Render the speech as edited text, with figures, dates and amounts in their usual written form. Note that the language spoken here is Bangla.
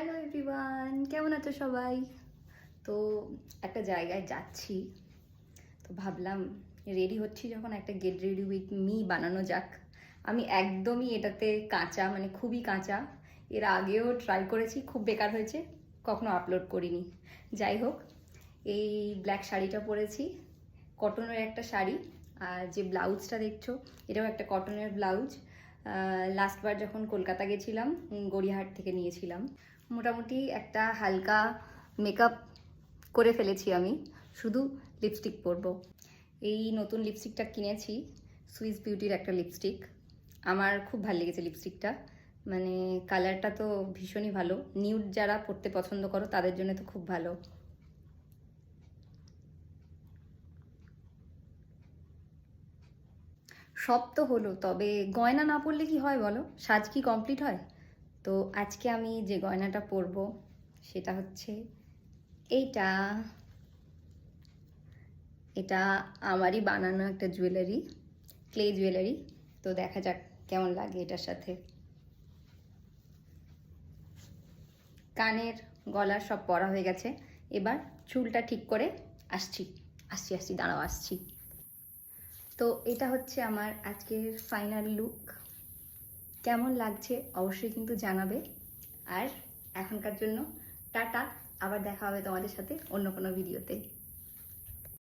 হ্যালো এভরিওয়ান, কেমন আছো সবাই? তো একটা জায়গায় যাচ্ছি, তো ভাবলাম রেডি হচ্ছি যখন একটা গেট রেডি উইথ মি বানানো যাক। আমি একদমই এটাতে কাঁচা, মানে খুবই কাঁচা। এর আগেও ট্রাই করেছি, খুব বেকার হয়েছে, কখনো আপলোড করিনি। যাই হোক, এই ব্ল্যাক শাড়িটা পরেছি, কটনের একটা শাড়ি। আর যে ব্লাউজটা দেখছো, এটাও একটা কটনের ব্লাউজ। লাস্টবার যখন কলকাতা গেছিলাম, গড়িয়াহাট থেকে নিয়েছিলাম। মোটামুটি একটা হালকা মেকআপ করে ফেলেছি আমি, শুধু লিপস্টিক পরবো। এই নতুন লিপস্টিকটা কিনেছি, সুইস বিউটির একটা লিপস্টিক। আমার খুব ভালো লেগেছে লিপস্টিকটা, মানে কালারটা তো ভীষণই ভালো। নিউড যারা পরতে পছন্দ করো তাদের জন্য তো খুব ভালো। সব তো হলো, তবে গয়না না পরলে কি হয় বলো? সাজ কি কমপ্লিট হয়? তো আজকে আমি যে গয়নাটা পরবো সেটা হচ্ছে এইটা। এটা আমারই বানানো একটা জুয়েলারি, ক্লে জুয়েলারি। তো দেখা যাক কেমন লাগে এটার সাথে। কানের, গলার সব পরা হয়ে গেছে, এবার চুলটা ঠিক করে আসছি আসছি আসছি দাঁড়াও, আসছি। তো এটা হচ্ছে আমার আজকের ফাইনাল লুক। কেমন লাগছে অবশ্যই কিন্তু জানাবে। আর এখনকার জন্য টাটা, আবার দেখা হবে তোমাদের সাথে অন্য কোনো ভিডিওতে।